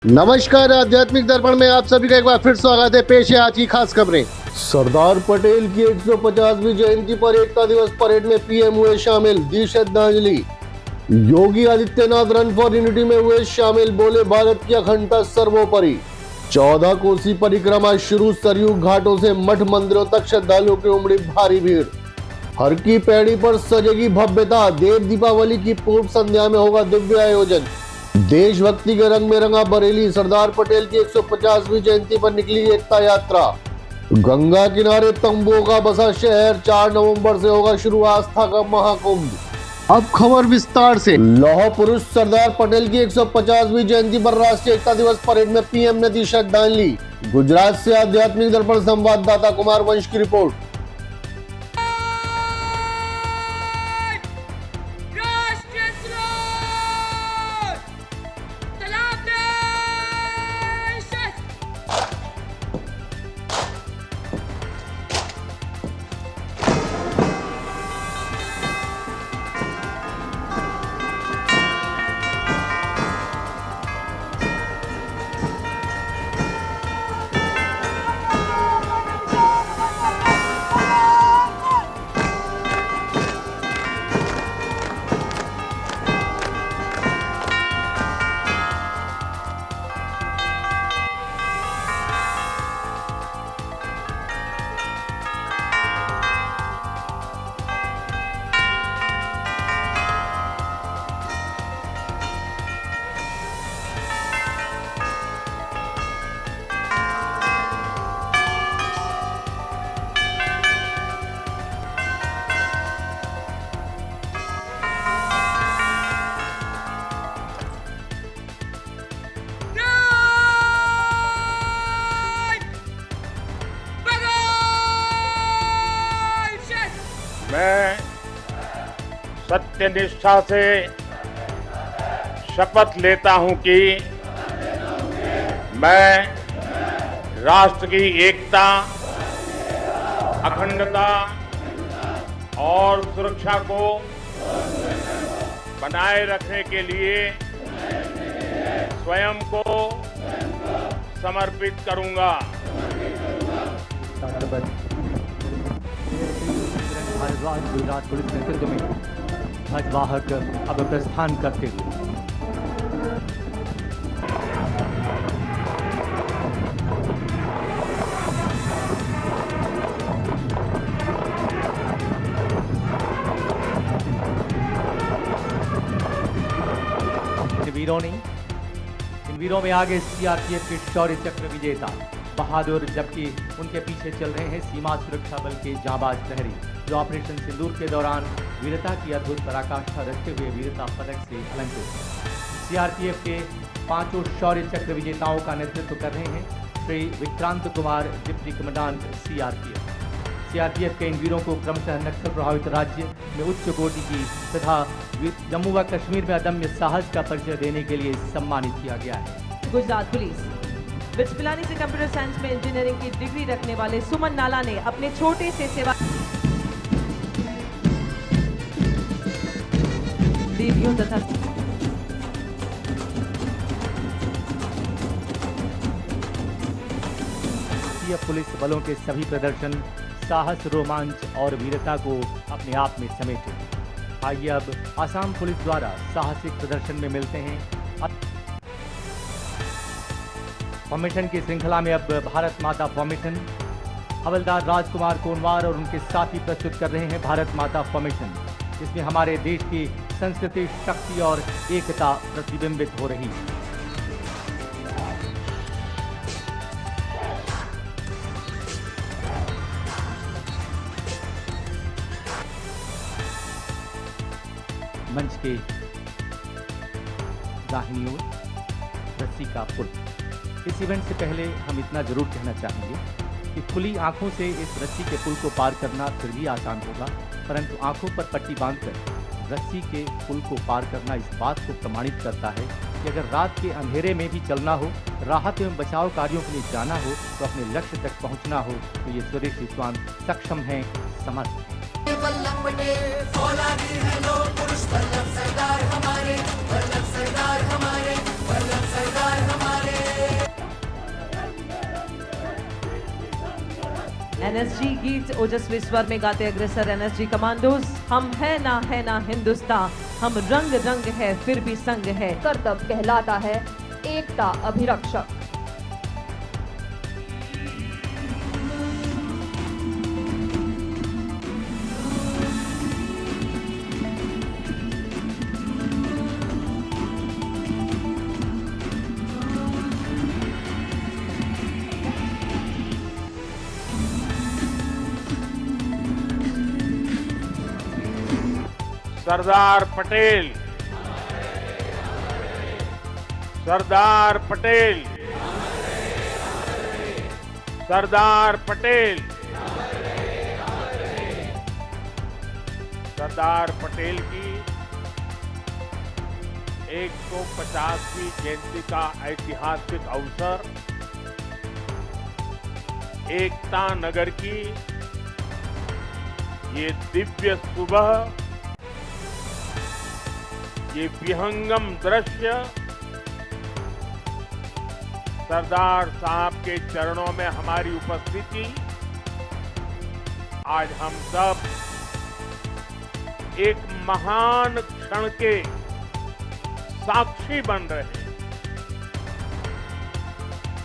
नमस्कार, आध्यात्मिक दर्पण में आप सभी का एक बार फिर स्वागत है। पेश है आज की खास खबरें। सरदार पटेल की 150वीं जयंती पर एकता दिवस परेड में पीएम हुए शामिल, दी श्रद्धांजलि। Yogi Adityanath run for unity में हुए शामिल, बोले भारत की अखंडता सर्वोपरि। 14 कोसी परिक्रमा शुरू, सरयू घाटों से मठ मंदिरों तक श्रद्धालुओं की उमड़ी भारी भीड़। हर की पैड़ी पर सजेगी भव्यता, देव दीपावली की पूर्व संध्या में होगा दिव्य आयोजन। देशभक्ति के रंग में रंगा बरेली, सरदार पटेल की 150वीं जयंती पर निकली एकता यात्रा। गंगा किनारे तंबुओं का बसा शहर, 4 नवंबर से होगा शुरू आस्था का महाकुंभ। अब खबर विस्तार से। लौह पुरुष सरदार पटेल की 150वीं जयंती पर राष्ट्रीय एकता दिवस परेड में पीएम ने दी श्रद्धांजलि। गुजरात से आध्यात्मिक दर्पण संवाददाता कुमार वंश की रिपोर्ट। मैं सत्यनिष्ठा से शपथ लेता हूं कि मैं राष्ट्र की एकता, अखंडता और सुरक्षा को बनाए रखने के लिए स्वयं को समर्पित करूंगा। भारद्वाज गुजरात पुलिस नेतृत्व में ध्वजवाहक अब प्रस्थान करते हुए इन वीरों में आगे सीआरपीएफ के शौर्य चक्र विजेता बहादुर, जबकि उनके पीछे चल रहे हैं सीमा सुरक्षा बल के जांबाज प्रहरी, जो ऑपरेशन सिंदूर के दौरान वीरता की अद्भुत पराकाष्ठा रखते हुए वीरता पदक से अलंकृत। सीआरपीएफ के 5 शौर्य चक्र विजेताओं का नेतृत्व कर रहे हैं Shri Vikrant Kumar, deputy commandant CRPF के इन वीरों को क्रमशः नक्सल प्रभावित राज्य में उच्च कोटि की तथा जम्मू व कश्मीर में अदम्य साहस का परिचय देने के लिए सम्मानित किया गया है। गुजरात पुलिस बिस्मिलानी से कंप्यूटर साइंस में इंजीनियरिंग की डिग्री रखने वाले सुमन नाला ने अपने छोटे से सेवा देवियों तथा पुलिस बलों के सभी प्रदर्शन साहस, रोमांच और वीरता को अपने आप में समेटे। आइए अब आसाम पुलिस द्वारा साहसिक प्रदर्शन में मिलते हैं। फॉर्मेशन की श्रृंखला में अब भारत माता फॉर्मेशन, हवलदार राजकुमार कोनवार और उनके साथी प्रस्तुत कर रहे हैं भारत माता फॉर्मेशन। इसमें हमारे देश की संस्कृति, शक्ति और एकता प्रतिबिंबित हो रही है। मंच के दाहिनी ओर रस्सी का पुल। इस इवेंट से पहले हम इतना जरूर कहना चाहेंगे कि खुली आंखों से इस रस्सी के पुल को पार करना फिर भी आसान होगा, परंतु आंखों पर पट्टी बांधकर रस्सी के पुल को पार करना इस बात को प्रमाणित करता है कि अगर रात के अंधेरे में भी चलना हो, राहत एवं बचाव कार्यों के लिए जाना हो, तो अपने लक्ष्य तक पहुंचना हो, तो ये स्वदेशी श्वान सक्षम हैं, समर्थ हैं। सरदार हमारे, वल्लभ सरदार हमारे, वल्लभ सरदार हमारे। एनएसजी गीत ओजस्वी स्वर में गाते अग्रसर एनएसजी कमांडोज। हम है ना हिंदुस्तान, हम रंग रंग है फिर भी संग है। कर्तव्य कहलाता है एकता अभिरक्षक। सरदार पटेल, सरदार पटेल, सरदार पटेल, सरदार पटेल की 150वीं जयंती का ऐतिहासिक अवसर एकता नगर की ये दिव्य सुबह, ये विहंगम दृश्य सरदार साहब के चरणों में हमारी उपस्थिति, आज हम सब एक महान क्षण के साक्षी बन रहे हैं।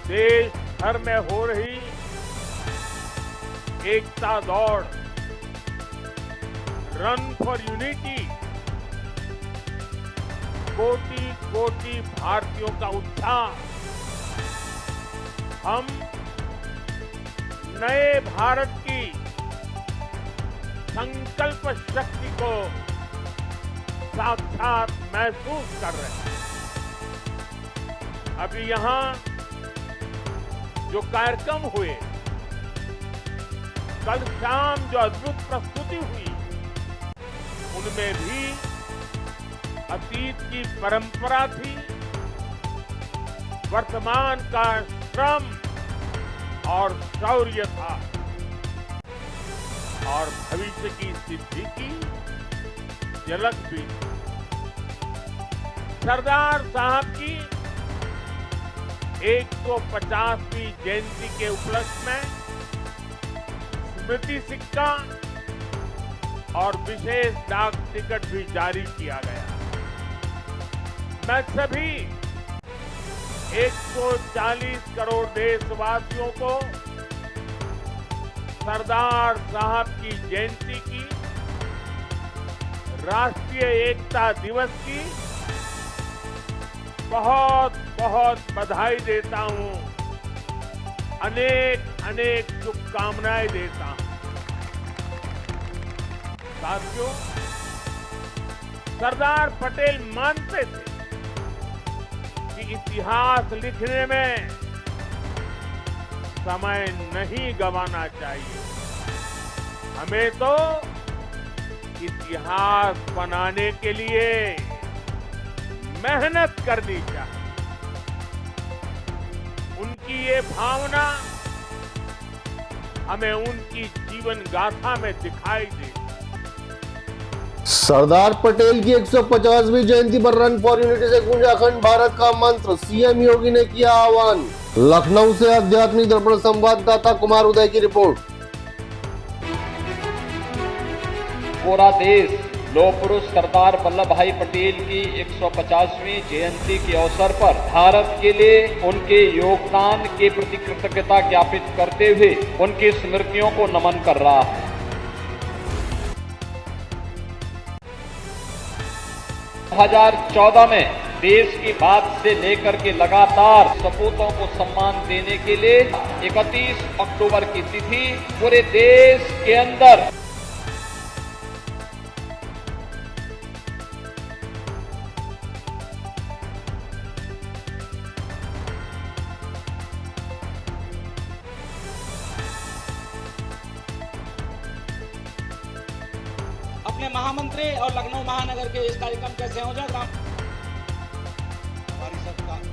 देश भर में हो रही एकता दौड़, रन फॉर यूनिटी, कोटि कोटि भारतीयों का उत्साह, हम नए भारत की संकल्प शक्ति को साक्षात महसूस कर रहे हैं। अभी यहां जो कार्यक्रम हुए, कल शाम जो अद्भुत प्रस्तुति हुई, उनमें भी अतीत की परंपरा थी, वर्तमान का श्रम और शौर्य था, और भविष्य की सिद्धि की झलक भी। सरदार साहब की 150वीं जयंती के उपलक्ष्य में स्मृति सिक्का और विशेष डाक टिकट भी जारी किया गया। मैं सभी 140 करोड़ देशवासियों को सरदार साहब की जयंती की, राष्ट्रीय एकता दिवस की बहुत बहुत बधाई देता हूं, अनेक अनेक शुभकामनाएं देता हूं। साथियों, सरदार पटेल मानते थे कि इतिहास लिखने में समय नहीं गंवाना चाहिए, हमें तो इतिहास बनाने के लिए मेहनत करनी चाहिए। उनकी ये भावना हमें उनकी जीवन गाथा में दिखाई देती। सरदार पटेल की 150वीं जयंती पर रन फॉर यूनिटी से गूंजा अखंड भारत का मंत्र, सीएम योगी ने किया आह्वान। लखनऊ से आध्यात्मिक दर्पण संवाददाता कुमार उदय की रिपोर्ट। पूरा देश लौह पुरुष सरदार वल्लभ भाई पटेल की 150वीं जयंती के अवसर पर भारत के लिए उनके योगदान के प्रति कृतज्ञता ज्ञापित करते हुए उनकी स्मृतियों को नमन कर रहा है। दो 2014 में देश की बात से लेकर के लगातार सपूतों को सम्मान देने के लिए 31 अक्टूबर की तिथि पूरे देश के अंदर अपने महामंत्री और लखनऊ महानगर के इस कार्यक्रम के संयोजक हमारी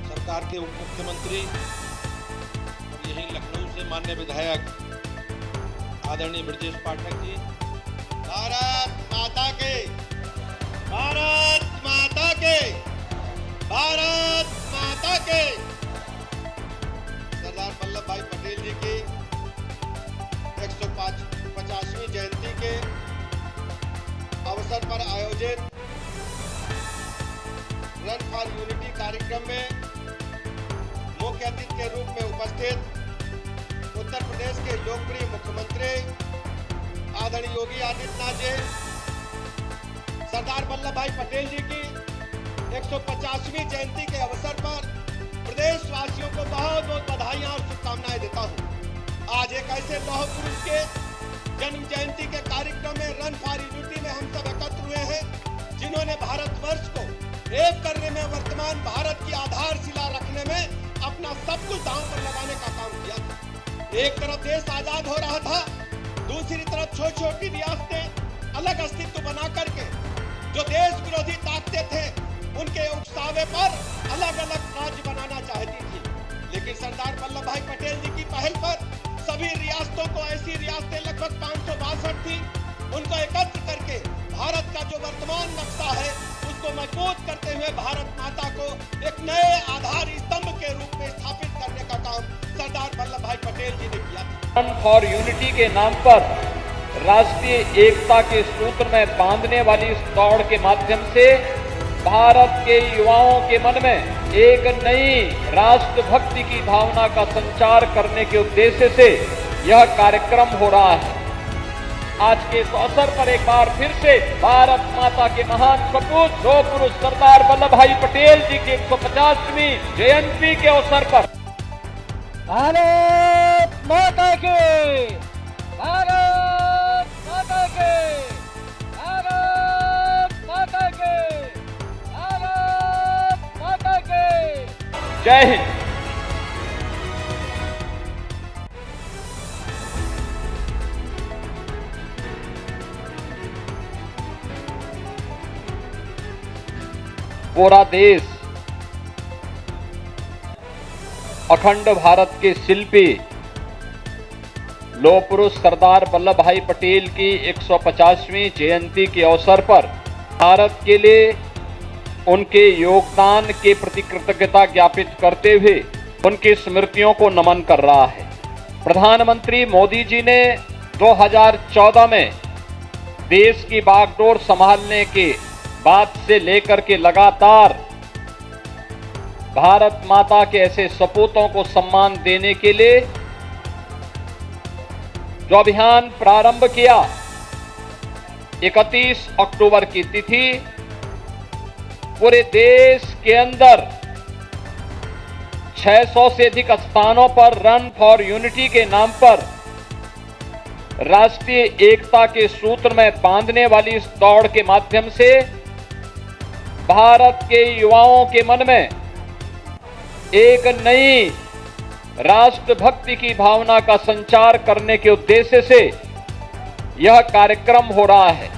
सरकार के उप मुख्यमंत्री और यही लखनऊ से माननीय विधायक आदरणीय ब्रजेश पाठक जी, भारत माता के, भारत माता के, भारत माता के, सरदार वल्लभ भाई पटेल जी की मुख्य अतिथि के रूप में उपस्थित उत्तर प्रदेश के लोकप्रिय मुख्यमंत्री आदरणीय योगी आदित्यनाथ जी, सरदार वल्लभ भाई पटेल जी की 150वीं जयंती के अवसर पर प्रदेशवासियों को बहुत बहुत बधाइयां और शुभकामनाएं देता हूं। आज एक ऐसे लौह पुरुष के जन्म जयंती के कार्यक्रम में रन फॉर यूनिटी में हम सब एकत्र हुए हैं, जिन्होंने भारतवर्ष को एक करने में, वर्तमान भारत की आधारशिला रखने में अपना सब कुछ दांव पर लगाने का काम किया था। एक तरफ देश आजाद हो रहा था, दूसरी तरफ छोटी छोटी रियासतें अलग अस्तित्व बना करके जो देश विरोधी ताकतें थे उनके उकसावे पर अलग अलग राज्य बनाना चाहती थी। लेकिन सरदार वल्लभ भाई पटेल जी की पहल पर सभी रियासतों को, ऐसी रियासतें लगभग 562 थी, उनको एकत्र करके भारत का जो वर्तमान नक्शा है उसको मजबूत करते हुए भारत माता को एक नए आधार स्तंभ के रूप में स्थापित करने का काम सरदार वल्लभ भाई पटेल जी ने किया था। रन फॉर यूनिटी के नाम पर राष्ट्रीय एकता के सूत्र में बांधने वाली इस दौड़ के माध्यम से भारत के युवाओं के मन में एक नई राष्ट्रभक्ति की भावना का संचार करने के उद्देश्य से यह कार्यक्रम हो रहा है। आज के इस अवसर पर एक बार फिर से भारत माता के महान सपूत लौह पुरुष सरदार वल्लभ भाई पटेल जी की 150वीं जयंती के अवसर पर भारत माता के, भारत माता के, भारत माता के, भारत माता के। जय हिंद। पूरा देश अखंड भारत के शिल्पी लौह पुरुष सरदार वल्लभ भाई पटेल की 150वीं जयंती के अवसर पर भारत के लिए उनके योगदान के प्रति कृतज्ञता ज्ञापित करते हुए उनकी स्मृतियों को नमन कर रहा है। प्रधानमंत्री मोदी जी ने 2014 में देश की बागडोर संभालने के बाद से लेकर के लगातार भारत माता के ऐसे सपूतों को सम्मान देने के लिए जो अभियान प्रारंभ किया, 31 अक्टूबर की तिथि पूरे देश के अंदर 600 से अधिक स्थानों पर रन फॉर यूनिटी के नाम पर राष्ट्रीय एकता के सूत्र में बांधने वाली इस दौड़ के माध्यम से भारत के युवाओं के मन में एक नई राष्ट्रभक्ति की भावना का संचार करने के उद्देश्य से यह कार्यक्रम हो रहा है।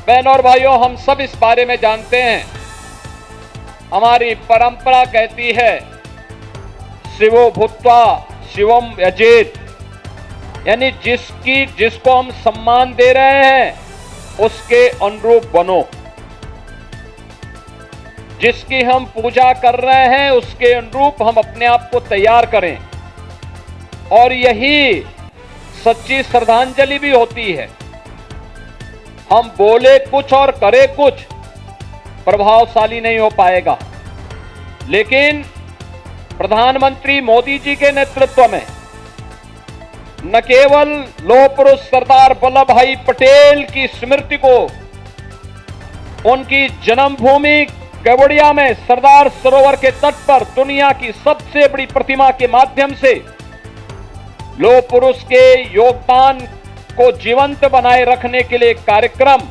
बहनों और भाइयों, हम सब इस बारे में जानते हैं, हमारी परंपरा कहती है शिवो भूत्वा शिवम यजेत, यानी जिसको हम सम्मान दे रहे हैं उसके अनुरूप बनो, जिसकी हम पूजा कर रहे हैं उसके अनुरूप हम अपने आप को तैयार करें। और यही सच्ची श्रद्धांजलि भी होती है। हम बोले कुछ और करे कुछ प्रभावशाली नहीं हो पाएगा, लेकिन प्रधानमंत्री मोदी जी के नेतृत्व में न केवल लौह पुरुष सरदार वल्लभ भाई पटेल की स्मृति को उनकी जन्मभूमि केवड़िया में सरदार सरोवर के तट पर दुनिया की सबसे बड़ी प्रतिमा के माध्यम से लौह पुरुष के योगदान को जीवंत बनाए रखने के लिए कार्यक्रम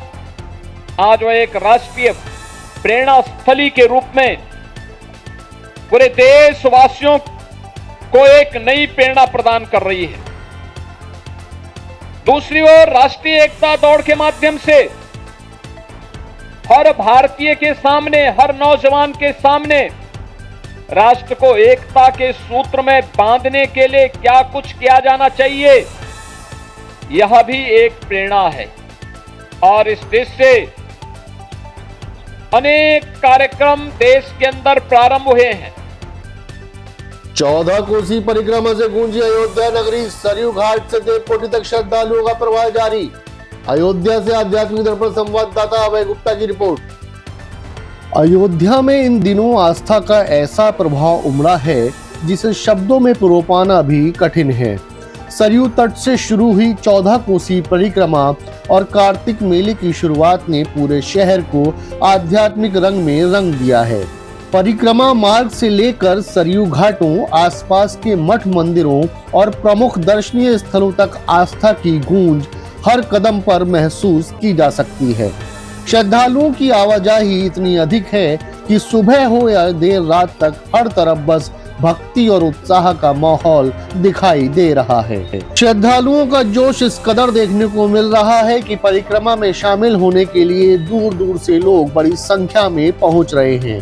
आज वो एक राष्ट्रीय प्रेरणा स्थली के रूप में पूरे देशवासियों को एक नई प्रेरणा प्रदान कर रही है। दूसरी ओर राष्ट्रीय एकता दौड़ के माध्यम से हर भारतीय के सामने, हर नौजवान के सामने राष्ट्र को एकता के सूत्र में बांधने के लिए क्या कुछ किया जाना चाहिए, यह भी एक प्रेरणा है। और इस देश से अनेक कार्यक्रम देश के अंदर प्रारंभ हुए हैं। 14 कोसी परिक्रमा से गूंजी अयोध्या नगरी, सरयू घाट से देवकोटि तक श्रद्धालुओं का प्रवाह जारी। अयोध्या से आध्यात्मिक दर्पण संवाददाता अभय गुप्ता की रिपोर्ट। अयोध्या में इन दिनों आस्था का ऐसा प्रभाव उमड़ा है जिसे शब्दों में पिरोपाना भी कठिन है। सरयू तट से शुरू हुई 14 कोसी परिक्रमा और कार्तिक मेले की शुरुआत ने पूरे शहर को आध्यात्मिक रंग में रंग दिया है। परिक्रमा मार्ग से लेकर सरयू घाटों, आसपास के मठ मंदिरों और प्रमुख दर्शनीय स्थलों तक आस्था की गूंज हर कदम पर महसूस की जा सकती है। श्रद्धालुओं की आवाजाही इतनी अधिक है कि सुबह हो या देर रात तक हर तरफ बस भक्ति और उत्साह का माहौल दिखाई दे रहा है। श्रद्धालुओं का जोश इस कदर देखने को मिल रहा है कि परिक्रमा में शामिल होने के लिए दूर दूर से लोग बड़ी संख्या में पहुंच रहे हैं।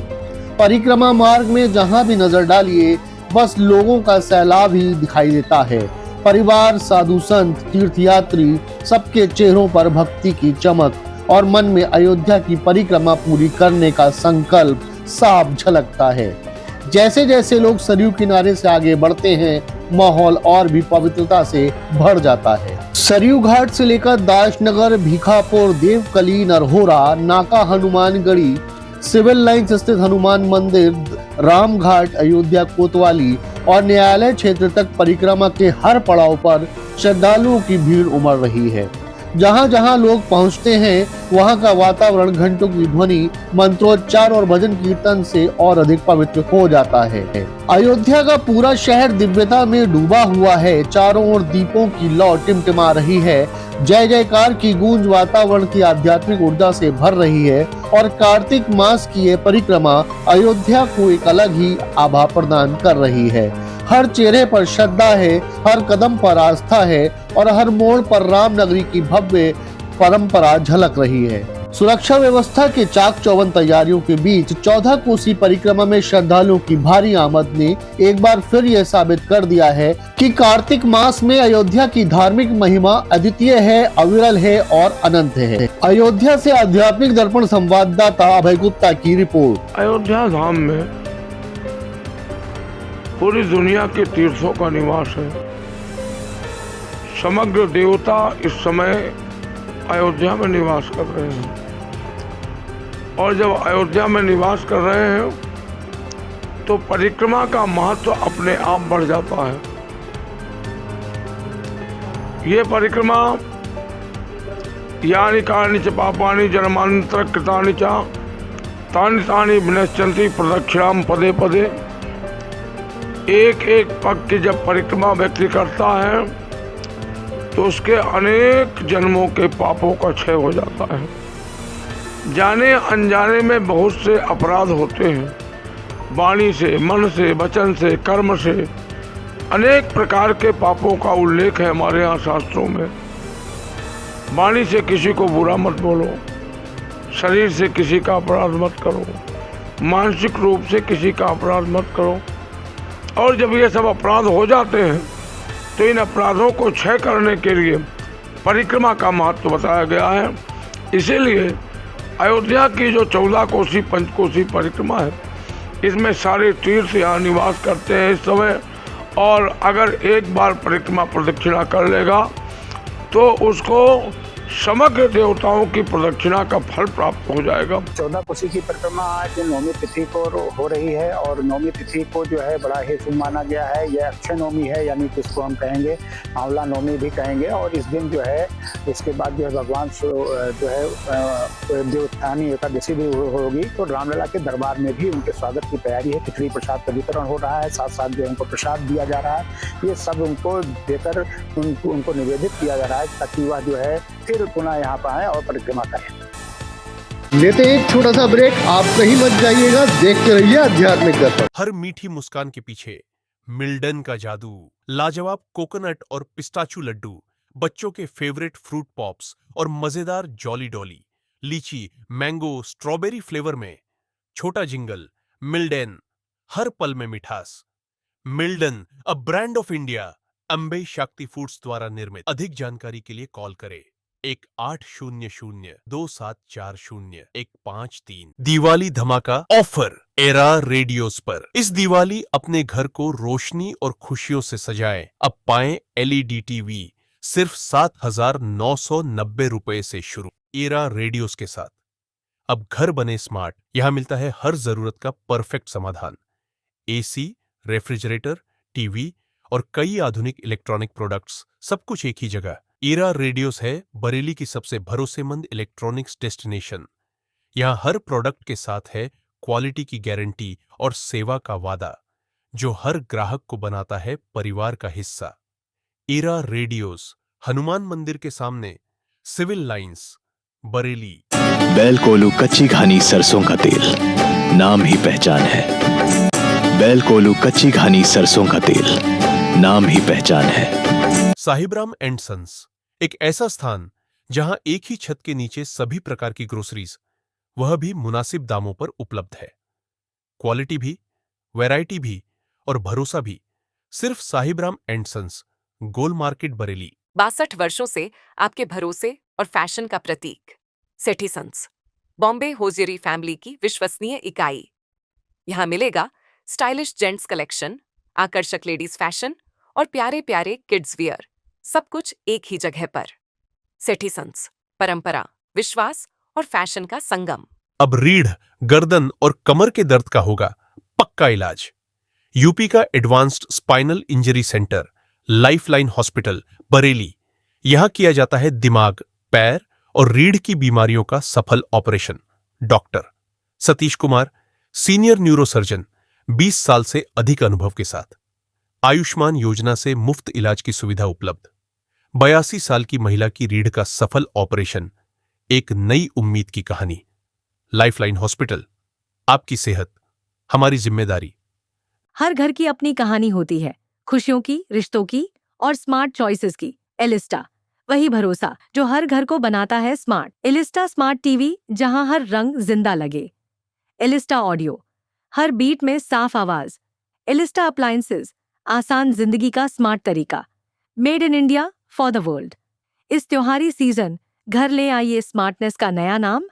परिक्रमा मार्ग में जहां भी नजर डालिए बस लोगों का सैलाब ही दिखाई देता है। परिवार, साधु संत, तीर्थयात्री, सबके चेहरों पर भक्ति की चमक और मन में अयोध्या की परिक्रमा पूरी करने का संकल्प साफ झलकता है। जैसे जैसे लोग सरयू किनारे से आगे बढ़ते हैं, माहौल और भी पवित्रता से भर जाता है। सरयू घाट से लेकर दाशनगर, भीखापुर, देवकली, नरहोरा, नाका, हनुमानगढ़ी, सिविल लाइंस स्थित हनुमान मंदिर, रामघाट, अयोध्या कोतवाली और न्यायालय क्षेत्र तक परिक्रमा के हर पड़ाव पर श्रद्धालुओं की भीड़ उमड़ रही है। जहां जहां लोग पहुंचते हैं वहां का वातावरण घंटों की ध्वनि, मंत्रोच्चार और भजन कीर्तन से और अधिक पवित्र हो जाता है। अयोध्या का पूरा शहर दिव्यता में डूबा हुआ है। चारों ओर दीपों की लौ टिमटिमा रही है। जय जयकार की गूंज वातावरण की आध्यात्मिक ऊर्जा से भर रही है और कार्तिक मास की ये परिक्रमा अयोध्या को एक अलग ही आभा प्रदान कर रही है। हर चेहरे पर श्रद्धा है, हर कदम पर आस्था है और हर मोड़ पर रामनगरी की भव्य परंपरा झलक रही है। सुरक्षा व्यवस्था के चाक चौबंद तैयारियों के बीच 14 कोसी परिक्रमा में श्रद्धालुओं की भारी आमद ने एक बार फिर यह साबित कर दिया है कि कार्तिक मास में अयोध्या की धार्मिक महिमा अद्वितीय है, अविरल है और अनंत है। अयोध्या से आध्यात्मिक दर्पण संवाददाता अभय गुप्ता की रिपोर्ट। अयोध्या धाम में पूरी दुनिया के तीर्थों का निवास है। समग्र देवता इस समय अयोध्या में निवास कर रहे हैं और जब अयोध्या में निवास कर रहे हैं तो परिक्रमा का महत्व अपने आप बढ़ जाता है। ये परिक्रमा यानी कारणी च पापानि जन्मांतर कृतानि च तानि तानि विनश्यन्ति प्रदक्षिणाम पदे पदे। एक एक पग की जब परिक्रमा व्यक्ति करता है तो उसके अनेक जन्मों के पापों का क्षय हो जाता है। जाने अनजाने में बहुत से अपराध होते हैं। वाणी से, मन से, वचन से, कर्म से अनेक प्रकार के पापों का उल्लेख है हमारे यहाँ शास्त्रों में। वाणी से किसी को बुरा मत बोलो, शरीर से किसी का अपराध मत करो, मानसिक रूप से किसी का अपराध मत करो। और जब ये सब अपराध हो जाते हैं तो इन अपराधों को क्षय करने के लिए परिक्रमा का महत्व बताया गया है। इसीलिए अयोध्या की जो 14 कोसी पंचकोसी परिक्रमा है, इसमें सारे तीर्थ यहाँ निवास करते हैं इस समय। और अगर एक बार परिक्रमा प्रदक्षिणा कर लेगा तो उसको समग्र देवताओं की प्रदक्षिणा का फल प्राप्त हो जाएगा। 14 कोसी की परिक्रमा आज 9वीं तिथि को हो रही है और 9वीं तिथि को जो है बड़ा ही शुभ माना गया है। यह अक्षय नवमी है, यानी कि इसको हम कहेंगे आंवला नवमी भी कहेंगे। और इस दिन जो है इसके बाद जो है भगवान जो है देवोत्थानी एकादशी भी होगी। तो रामलला के दरबार में भी उनके स्वागत की तैयारी है। खिचड़ी प्रसाद का वितरण हो रहा है, साथ साथ जो उनको प्रसाद दिया जा रहा है। ये सब उनको देकर उनको निवेदित किया जा रहा है ताकि वह जो है फिर पुनः यहाँ पर आए और परिक्रमा करें। लेते एक छोटा सा ब्रेक, आप कहीं मत जाइएगा, देखते रहिए आध्यात्मिक दर्पण। हर मीठी मुस्कान के पीछे मिल्डन का जादू, लाजवाब कोकोनट और पिस्ताचू लड्डू, बच्चों के फेवरेट फ्रूट पॉप्स और मजेदार जॉली डॉली, लीची, मैंगो, स्ट्रॉबेरी फ्लेवर में छोटा जिंगल। मिल्डन, हर पल में मिठास। Mildon, a brand of India, Ambe Shakti Foods द्वारा निर्मित। अधिक जानकारी के लिए कॉल करें 1800-2740-153। दिवाली धमाका ऑफर एरा रेडियोस पर। इस दिवाली अपने घर को रोशनी और खुशियों से सजाएं। अब पाएं LED टीवी सिर्फ 7,990 रुपए से शुरू। एरा रेडियोस के साथ अब घर बने स्मार्ट। यहां मिलता है हर जरूरत का परफेक्ट समाधान। एसी, रेफ्रिजरेटर, टीवी और कई आधुनिक इलेक्ट्रॉनिक प्रोडक्ट्स, सब कुछ एक ही जगह। ईरा रेडियोस है बरेली की सबसे भरोसेमंद इलेक्ट्रॉनिक्स डेस्टिनेशन। यहां हर प्रोडक्ट के साथ है क्वालिटी की गारंटी और सेवा का वादा, जो हर ग्राहक को बनाता है परिवार का हिस्सा। ईरा रेडियोस, हनुमान मंदिर के सामने, सिविल लाइंस, बरेली। बैल कोलू कच्ची घानी सरसों का तेल, नाम ही पहचान है। बैल कोलू कच्ची घानी सरसों का तेल, नाम ही पहचान है। साहिबराम एंड सन्स, एक ऐसा स्थान जहां एक ही छत के नीचे सभी प्रकार की ग्रोसरीज, वह भी मुनासिब दामों पर उपलब्ध है। क्वालिटी भी, वैरायटी भी और भरोसा भी सिर्फ Sahibram and sons, Gol market, Bareilly. 62 वर्षों से आपके भरोसे और फैशन का प्रतीक Sethi sons, Bombay hosiery family की विश्वसनीय इकाई। यहाँ मिलेगा स्टाइलिश जेंट्स कलेक्शन, आकर्षक लेडीज फैशन और प्यारे प्यारे किड्स वियर, सब कुछ एक ही जगह पर। सेठी सन्स, परंपरा, विश्वास और फैशन का संगम। अब रीढ़, गर्दन और कमर के दर्द का होगा पक्का इलाज। यूपी का advanced spinal injury centre lifeline hospital, Bareilly. यहां किया जाता है दिमाग, पैर और रीढ़ की बीमारियों का सफल operation. Doctor Satish Kumar, senior neurosurgeon, 20 साल से अधिक अनुभव के साथ। आयुष्मान योजना से मुफ्त इलाज की सुविधा उपलब्ध। 82 साल की महिला की रीढ़ का सफल ऑपरेशन, एक नई उम्मीद की कहानी। लाइफलाइन हॉस्पिटल, आपकी सेहत हमारी जिम्मेदारी। हर घर की अपनी कहानी होती है, खुशियों की, रिश्तों की और स्मार्ट चॉइसेस की। एलिस्टा, वही भरोसा जो हर घर को बनाता है स्मार्ट। एलिस्टा स्मार्ट टीवी, जहां हर रंग जिंदा लगे। एलिस्टा ऑडियो, हर बीट में साफ आवाज। एलिस्टा अप्लायंसेस, आसान जिंदगी का स्मार्ट तरीका। Made in India for the world. इस त्योहारी सीजन घर ले आइए स्मार्टनेस का नया नाम,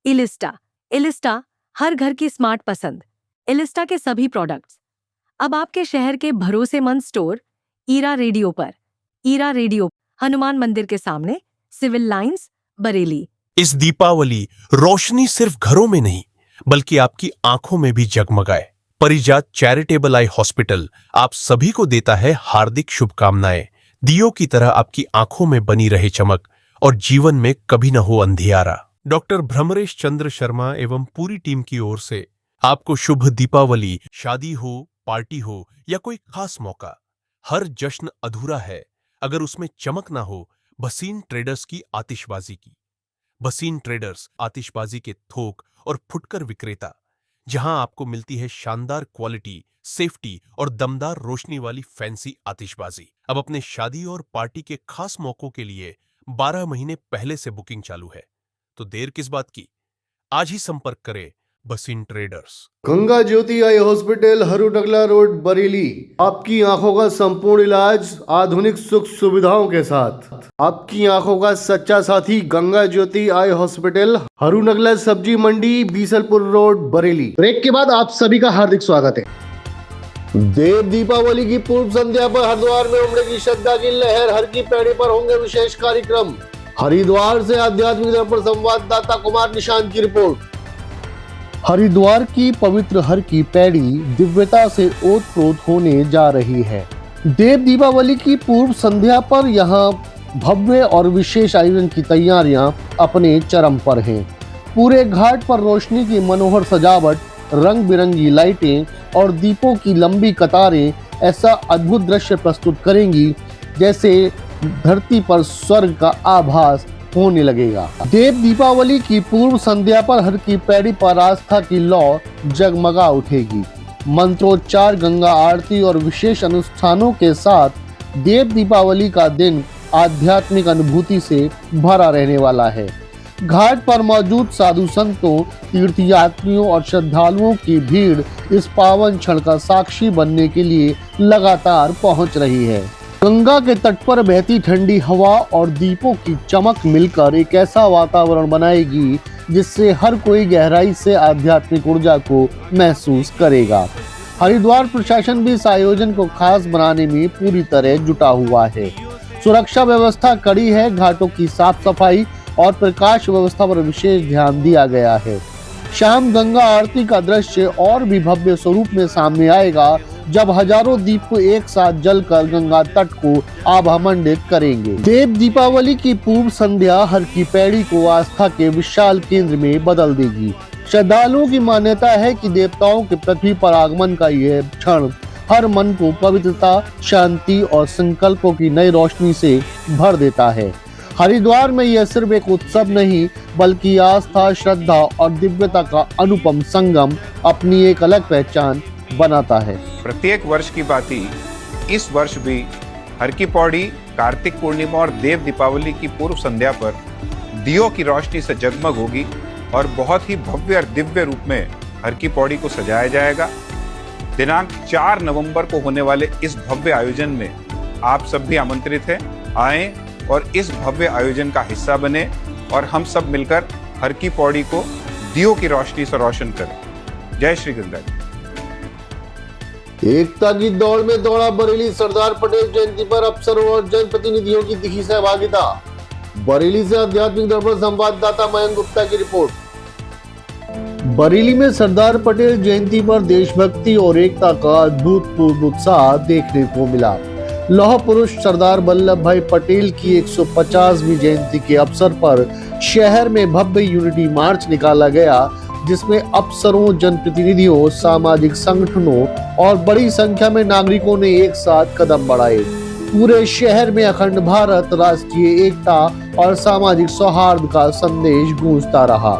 एलिस्टा। एलिस्टा, हर घर की स्मार्ट पसंद। एलिस्टा के सभी प्रोडक्ट्स अब आपके शहर के भरोसेमंद स्टोर ईरा रेडियो पर। ईरा रेडियो, हनुमान मंदिर के सामने, सिविल लाइंस, बरेली। इस दीपावली रोशनी सिर्फ घरों में नहीं बल्कि आपकी आंखों में भी जगमगाए। परिजात चैरिटेबल आई हॉस्पिटल आप सभी को देता है हार्दिक शुभकामनाएं। दियों की तरह आपकी आंखों में बनी रहे चमक और जीवन में कभी न हो अंधियारा। डॉक्टर भ्रमरेश चंद्र शर्मा एवं पूरी टीम की ओर से आपको शुभ दीपावली। शादी हो, पार्टी हो या कोई खास मौका, हर जश्न अधूरा है अगर उसमें चमक ना हो भसीन ट्रेडर्स की आतिशबाजी की। भसीन ट्रेडर्स, आतिशबाजी के थोक और फुटकर विक्रेता, जहां आपको मिलती है शानदार क्वालिटी, सेफ्टी और दमदार रोशनी वाली फैंसी आतिशबाजी। अब अपने शादी और पार्टी के खास मौकों के लिए 12 महीने पहले से बुकिंग चालू है, तो देर किस बात की, आज ही संपर्क करें भसीन ट्रेडर्स। गंगा ज्योति eye hospital, Harunagla road, Bareilly. आपकी आंखों का संपूर्ण इलाज आधुनिक सुख सुविधाओं के साथ। आपकी आंखों का सच्चा साथी गंगा ज्योति आई हॉस्पिटल, हरूनगला सब्जी मंडी, बीसलपुर रोड, बरेली। ब्रेक के बाद आप सभी का हार्दिक स्वागत है। देव दीपावली की पूर्व संध्या पर हरिद्वार में उमड़ेगी श्रद्धा की लहर। हर की पैड़ी पर होंगे विशेष कार्यक्रम। हरिद्वार से आध्यात्मिक दर्पण संवाददाता कुमार निशांत की रिपोर्ट। हरिद्वार की पवित्र हर की पैड़ी दिव्यता से ओतप्रोत होने जा रही है। देव दीपावली की पूर्व संध्या पर यहाँ भव्य और विशेष आयोजन की तैयारियां अपने चरम पर हैं। पूरे घाट पर रोशनी की मनोहर सजावट, रंग बिरंगी लाइटें और दीपों की लंबी कतारें ऐसा अद्भुत दृश्य प्रस्तुत करेंगी जैसे धरती पर स्वर्ग का आभास होने लगेगा। देव दीपावली की पूर्व संध्या पर हर की पैड़ी पर आस्था की लौ जगमगा उठेगी। मंत्रोच्चार, गंगा आरती और विशेष अनुष्ठानों के साथ देव दीपावली का दिन आध्यात्मिक अनुभूति से भरा रहने वाला है। घाट पर मौजूद साधु संतों, तीर्थयात्रियों और श्रद्धालुओं की भीड़ इस पावन क्षण का साक्षी बनने के लिए लगातार पहुंच रही है। गंगा के तट पर बहती ठंडी हवा और दीपों की चमक मिलकर एक ऐसा वातावरण बनाएगी जिससे हर कोई गहराई से आध्यात्मिक ऊर्जा को महसूस करेगा। हरिद्वार प्रशासन भी इस आयोजन को खास बनाने में पूरी तरह जुटा हुआ है। सुरक्षा व्यवस्था कड़ी है। घाटों की साफ सफाई और प्रकाश व्यवस्था पर विशेष ध्यान दिया गया है। शाम गंगा आरती का दृश्य और भी भव्य स्वरूप में सामने आएगा, जब हजारों दीप को एक साथ जलकर गंगा तट को आभामंडित करेंगे। देव दीपावली की पूर्व संध्या हर की पैड़ी को आस्था के विशाल केंद्र में बदल देगी। श्रद्धालुओं की मान्यता है कि देवताओं के पृथ्वी पर आगमन का यह क्षण हर मन को पवित्रता, शांति और संकल्पों की नई रोशनी से भर देता है। हरिद्वार में यह सिर्फ एक उत्सव नहीं, बल्कि आस्था, श्रद्धा और दिव्यता का अनुपम संगम अपनी एक अलग पहचान बनाता है। प्रत्येक वर्ष की भांति इस वर्ष भी हर की पौड़ी कार्तिक पूर्णिमा और देव दीपावली की पूर्व संध्या पर दियों की रोशनी से जगमग होगी और बहुत ही भव्य और दिव्य रूप में हर की पौड़ी को सजाया जाएगा। दिनांक 4 नवंबर को होने वाले इस भव्य आयोजन में आप सब भी आमंत्रित हैं। आएं और इस भव्य आयोजन का हिस्सा बने और हम सब मिलकर हर की पौड़ी को दियों की रोशनी से रोशन करें। जय श्री गंगा जी। एकता की दौड़ में दौड़ा बरेली। सरदार पटेल जयंती पर अफसरों और जनप्रतिनिधियों की दिखी सहभागिता। बरेली से आध्यात्मिक दर्पण संवाददाता मयंक गुप्ता की रिपोर्ट। बरेली में सरदार पटेल जयंती पर देशभक्ति और एकता का अभूतपूर्व उत्साह देखने को मिला। लौह पुरुष सरदार वल्लभ भाई पटेल की 150वीं जयंती के अवसर पर शहर में भव्य यूनिटी मार्च निकाला गया, जिसमें अफसरों, जनप्रतिनिधियों, सामाजिक संगठनों और बड़ी संख्या में नागरिकों ने एक साथ कदम बढ़ाए। पूरे शहर में अखंड भारत, राष्ट्रीय एकता और सामाजिक सौहार्द का संदेश गूंजता रहा।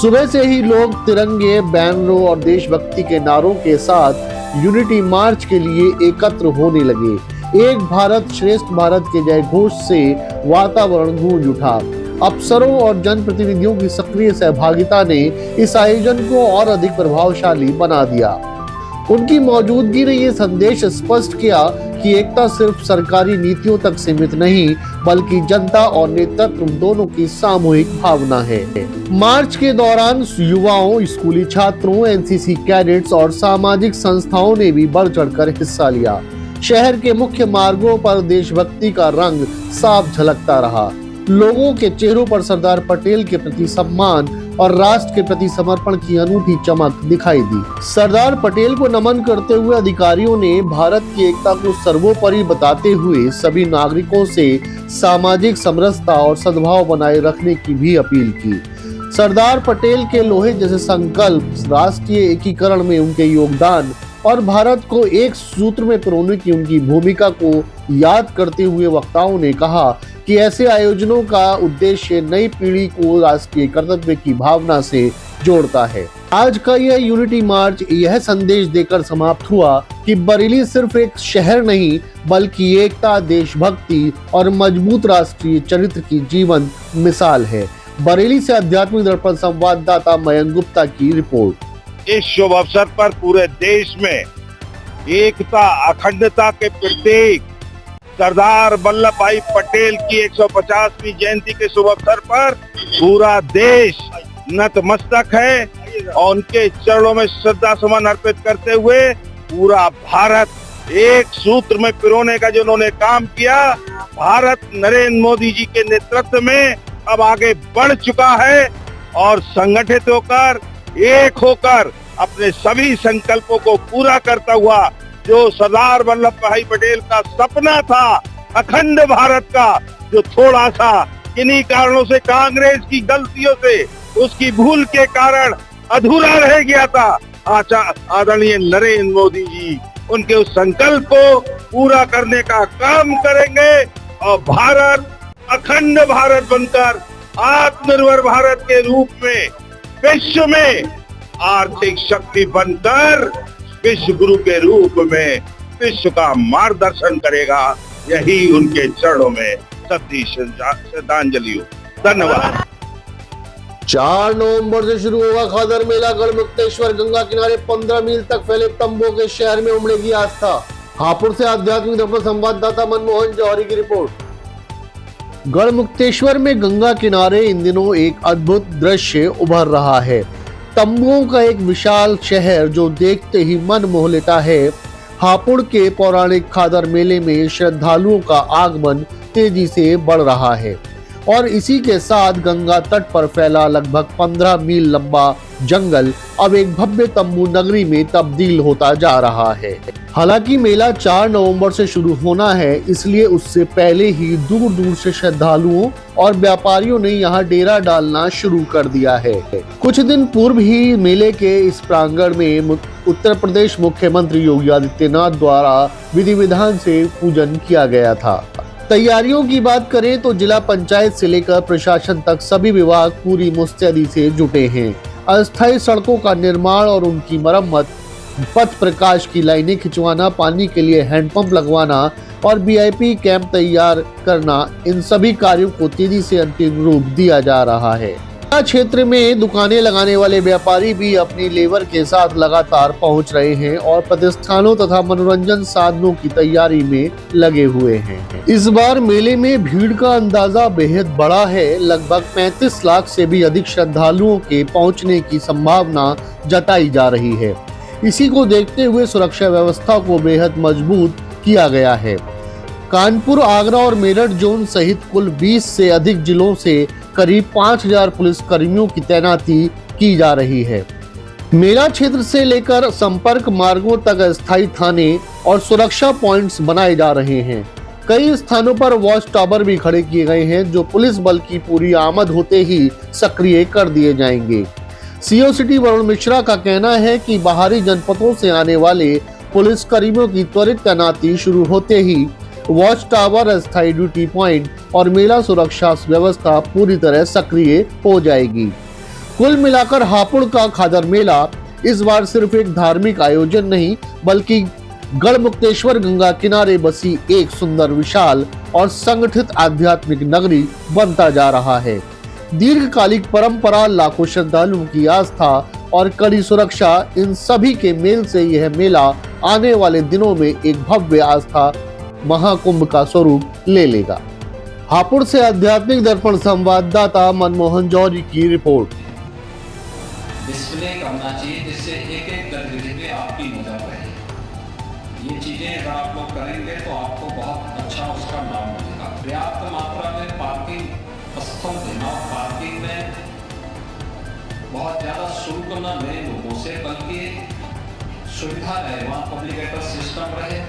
सुबह से ही लोग तिरंगे, बैनरों और देशभक्ति के नारों के साथ यूनिटी मार्च के लिए एकत्र होने लगे। एक भारत श्रेष्ठ भारत के जय घोष से वातावरण गूंज उठा। अफसरों और जनप्रतिनिधियों की सक्रिय सहभागिता ने इस आयोजन को और अधिक प्रभावशाली बना दिया। उनकी मौजूदगी ने ये संदेश स्पष्ट किया कि एकता सिर्फ सरकारी नीतियों तक सीमित नहीं, बल्कि जनता और नेतृत्व दोनों की सामूहिक भावना है। मार्च के दौरान युवाओं, स्कूली छात्रों, एनसीसी कैडेट्स और सामाजिक संस्थाओं ने भी बढ़ चढ़कर हिस्सा लिया। शहर के मुख्य मार्गों पर देशभक्ति का रंग साफ झलकता रहा। लोगों के चेहरों पर सरदार पटेल के प्रति सम्मान और राष्ट्र के प्रति समर्पण की अनूठी चमक दिखाई दी। सरदार पटेल को नमन करते हुए अधिकारियों ने भारत की एकता को सर्वोपरि बताते हुए सभी नागरिकों से सामाजिक समरसता और सद्भाव बनाए रखने की भी अपील की। सरदार पटेल के लोहे जैसे संकल्प, राष्ट्रीय एकीकरण में उनके योगदान और भारत को एक सूत्र में पिरोने की उनकी भूमिका को याद करते हुए वक्ताओं ने कहा कि ऐसे आयोजनों का उद्देश्य नई पीढ़ी को राष्ट्रीय कर्तव्य की भावना से जोड़ता है। आज का यह यूनिटी मार्च यह संदेश देकर समाप्त हुआ कि बरेली सिर्फ एक शहर नहीं, बल्कि एकता, देशभक्ति और मजबूत राष्ट्रीय चरित्र की जीवंत मिसाल है। बरेली से आध्यात्मिक दर्पण संवाददाता मयंक गुप्ता की रिपोर्ट। इस शुभ अवसर पर पूरे देश में एकता, अखंडता के प्रतीक सरदार वल्लभ भाई पटेल की 150वीं जयंती के शुभ अवसर पर पूरा देश नतमस्तक है और उनके चरणों में श्रद्धा सुमन अर्पित करते हुए पूरा भारत एक सूत्र में पिरोने का जो उन्होंने काम किया, भारत नरेंद्र मोदी जी के नेतृत्व में अब आगे बढ़ चुका है और संगठित होकर, एक होकर अपने सभी संकल्पों को पूरा करता हुआ जो सरदार वल्लभ भाई पटेल का सपना था अखंड भारत का, जो थोड़ा सा किन्हीं कारणों से, कांग्रेस की गलतियों से, उसकी भूल के कारण अधूरा रह गया था, आदरणीय नरेंद्र मोदी जी उनके उस संकल्प को पूरा करने का काम करेंगे और भारत अखंड भारत बनकर आत्मनिर्भर भारत के रूप में विश्व में आर्थिक शक्ति बनकर विश्व गुरु के रूप में विश्व का मार्गदर्शन करेगा। यही उनके चरणों में सच्ची श्रद्धांजलि हो। धन्यवाद। 4 नवंबर से शुरू होगा खादर मेला। गढ़मुक्तेश्वर गंगा किनारे 15 मील तक फैले तंबू के शहर में उमड़ेगी आस्था। हापुड़ से आध्यात्मिक दर्पण संवाददाता मनमोहन जौहरी की रिपोर्ट। गढ़मुक्तेश्वर में गंगा किनारे इन दिनों एक अद्भुत दृश्य उभर रहा है। तंबुओं का एक विशाल शहर जो देखते ही मन मोह लेता है। हापुड़ के पौराणिक खादर मेले में श्रद्धालुओं का आगमन तेजी से बढ़ रहा है। और इसी के साथ गंगा तट पर फैला लगभग 15 मील लंबा जंगल अब एक भव्य तंबू नगरी में तब्दील होता जा रहा है। हालांकि मेला 4 नवंबर से शुरू होना है, इसलिए उससे पहले ही दूर दूर से श्रद्धालुओं और व्यापारियों ने यहाँ डेरा डालना शुरू कर दिया है। कुछ दिन पूर्व ही मेले के इस प्रांगण में उत्तर प्रदेश मुख्यमंत्री योगी आदित्यनाथ द्वारा विधि विधान से पूजन किया गया था। तैयारियों की बात करें तो जिला पंचायत से लेकर प्रशासन तक सभी विभाग पूरी मुस्तैदी से जुटे हैं। अस्थायी सड़कों का निर्माण और उनकी मरम्मत, पथ प्रकाश की लाइनें खिंचवाना, पानी के लिए हैंडपंप लगवाना और वीआईपी कैंप तैयार करना, इन सभी कार्यों को तेजी से अंतिम रूप दिया जा रहा है। क्षेत्र में दुकानें लगाने वाले व्यापारी भी अपनी लेबर के साथ लगातार पहुंच रहे हैं और प्रतिष्ठानों तथा मनोरंजन साधनों की तैयारी में लगे हुए हैं। इस बार मेले में भीड़ का अंदाजा बेहद बड़ा है। लगभग 35 लाख से भी अधिक श्रद्धालुओं के पहुंचने की संभावना जताई जा रही है। इसी को देखते हुए सुरक्षा व्यवस्था को बेहद मजबूत किया गया है। कानपुर, आगरा और मेरठ जोन सहित कुल 20 से अधिक जिलों से करीब 5000 पुलिस कर्मियों की तैनाती की जा रही है। मेला क्षेत्र से लेकर संपर्क मार्गों तक अस्थायी थाने और सुरक्षा पॉइंट्स बनाए जा रहे हैं। कई स्थानों पर वॉच टावर भी खड़े किए गए हैं, जो पुलिस बल की पूरी आमद होते ही सक्रिय कर दिए जाएंगे। सीओ सिटी वरुण मिश्रा का कहना है कि बाहरी जनपदों से आने वाले पुलिस कर्मियों की त्वरित तैनाती शुरू होते ही वॉच टावर, अस्थायी ड्यूटी पॉइंट और मेला सुरक्षा व्यवस्था पूरी तरह सक्रिय हो जाएगी। कुल मिलाकर हापुड़ का खादर मेला इस बार सिर्फ एक धार्मिक आयोजन नहीं, बल्कि गढ़मुक्तेश्वर गंगा किनारे बसी एक सुंदर, विशाल और संगठित आध्यात्मिक नगरी बनता जा रहा है। दीर्घकालिक परंपरा, लाखों श्रद्धालुओं की आस्था और कड़ी सुरक्षा, इन सभी के मेल से यह मेला आने वाले दिनों में एक भव्य आस्था महाकुंभ का स्वरूप ले लेगा। हापुड़ से आध्यात्मिक दर्पण संवाददाता मनमोहन जौहरी की रिपोर्ट। डिस्प्ले करना चाहिए जिससे एक एक गतिविधि पे आपकी नजर रहे। ये चीजें अगर आप लोग करेंगे तो आपको बहुत अच्छा उसका लाभ मिलेगा। पर्याप्त मात्रा में पार्किंग स्थल देना, पार्किंग में बहुत ज्यादा शुल्क न लें लोगों से, बल्कि सुविधा रहे, वहाँ पब्लिक सिस्टम रहे,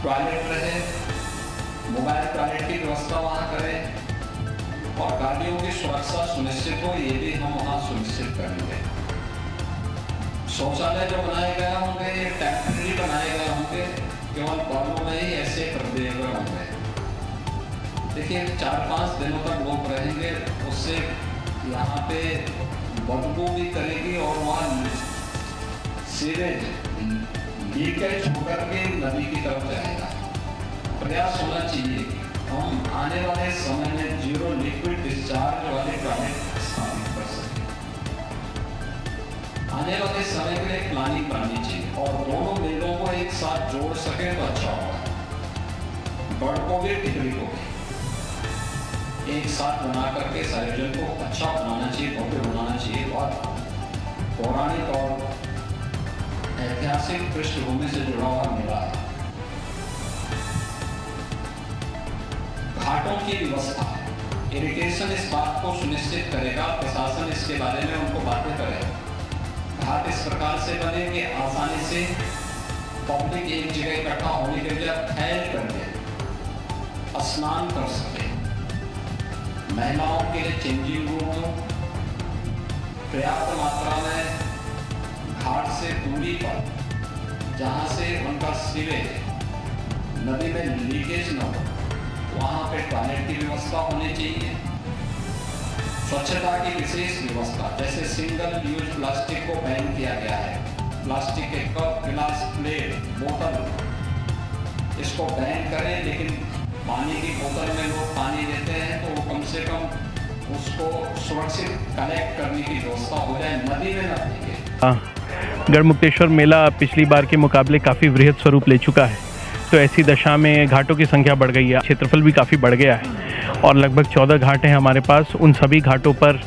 टॉयलेट रहे, मोबाइल टॉयलेट की व्यवस्था वहाँ करें और गाड़ियों की सुरक्षा सुनिश्चित हो, ये भी हम वहाँ सुनिश्चित करेंगे। शौचालय जो बनाए गए होंगे ये टेम्परेरी बनाए गए होंगे, केवल बालों में ही ऐसे कर दिए गए होंगे। देखिए 4-5 दिनों तक लोग रहेंगे, उससे यहाँ पे बदबू भी करेगी और वहाँ सीवेज लीकेज होकर के नदी की तरफ जाएगा। प्रयास होना चाहिए कि हम आने वाले समय में जीरो लिक्विड डिस्चार्ज वाले टॉयलेट स्थापित कर सकें। आने वाले समय के लिए प्लानिंग करनी चाहिए और दोनों मेलों को एक साथ जोड़ सके तो अच्छा होगा। बड़ को भी, टिकरी को भी एक साथ बना करके इस आयोजन को अच्छा बनाना चाहिए, भव्य बनाना चाहिए और पौराणिक और ऐतिहासिक पृष्ठभूमि से जुड़ा हुआ मेला है। घाटों की व्यवस्था, इरिगेशन इस बात को सुनिश्चित करेगा, प्रशासन इसके बारे में उनको बातें करेगा। घाट इस प्रकार से बने कि आसानी से पब्लिक एक जगह इकट्ठा होने के लिए फैल करके स्नान कर सके। महिलाओं के लिए चेंजिंग रूम हो, पर्याप्त मात्रा में घाट से दूरी पर, जहाँ से उनका सीवेज नदी में लीकेज न हो, वहाँ पे टॉयलेट की व्यवस्था होनी चाहिए। स्वच्छता की विशेष व्यवस्था, जैसे सिंगल यूज प्लास्टिक को बैन किया गया है। प्लास्टिक के कप, गिलास, प्लेट, बोतल, इसको बैन करें, लेकिन पानी की बोतल में लोग पानी लेते हैं तो वो कम से कम उसको सुरक्षित कलेक्ट करने की व्यवस्था हो जाए, नदी में न फेंके। गढ़मुक्तेश्वर मेला पिछली बार के मुकाबले काफ़ी वृहद स्वरूप ले चुका है, तो ऐसी दशा में घाटों की संख्या बढ़ गई है, क्षेत्रफल भी काफ़ी बढ़ गया है और लगभग 14 घाट हैं हमारे पास। उन सभी घाटों पर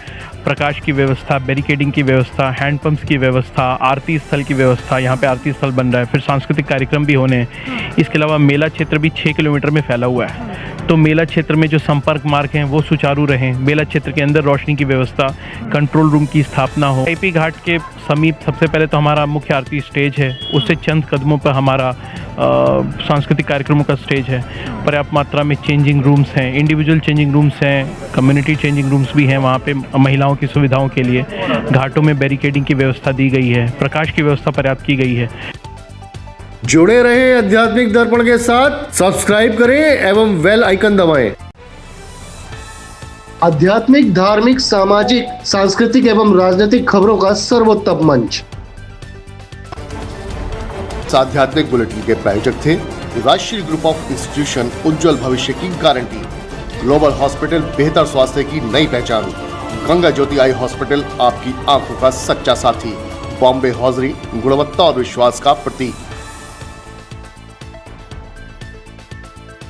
प्रकाश की व्यवस्था, बैरिकेडिंग की व्यवस्था, हैंडपंप्स की व्यवस्था, आरती स्थल की व्यवस्था, यहाँ पे आरती स्थल बन रहा है, फिर सांस्कृतिक कार्यक्रम भी होने हैं। इसके अलावा मेला क्षेत्र भी 6 किलोमीटर में फैला हुआ है, तो मेला क्षेत्र में जो संपर्क मार्ग हैं वो सुचारू रहें, मेला क्षेत्र के अंदर रोशनी की व्यवस्था, कंट्रोल रूम की स्थापना हो। वीआईपी घाट के समीप सबसे पहले तो हमारा मुख्य आरती स्टेज है, उससे चंद कदमों पर हमारा सांस्कृतिक कार्यक्रमों का स्टेज है। पर्याप्त मात्रा में चेंजिंग रूम्स हैं, इंडिविजुअल चेंजिंग रूम्स हैं, कम्युनिटी चेंजिंग रूम्स भी हैं वहाँ पे महिलाओं की सुविधाओं के लिए। घाटों में बैरिकेडिंग की व्यवस्था दी गई है, प्रकाश की व्यवस्था पर्याप्त की गई है। जुड़े रहे आध्यात्मिक दर्पण के साथ, सब्सक्राइब करें एवं बेल आइकन दबाएं। आध्यात्मिक, धार्मिक, सामाजिक, सांस्कृतिक एवं राजनीतिक खबरों का सर्वोत्तम मंच। आध्यात्मिक बुलेटिन के प्रायोजक थे राष्ट्रीय ग्रुप ऑफ इंस्टीट्यूशन, उज्जवल भविष्य की गारंटी। ग्लोबल हॉस्पिटल, बेहतर स्वास्थ्य की नई पहचान। गंगा ज्योति आई हॉस्पिटल, आपकी आंखों का सच्चा साथी। बॉम्बे हॉजरी, गुणवत्ता और विश्वास का प्रतीक।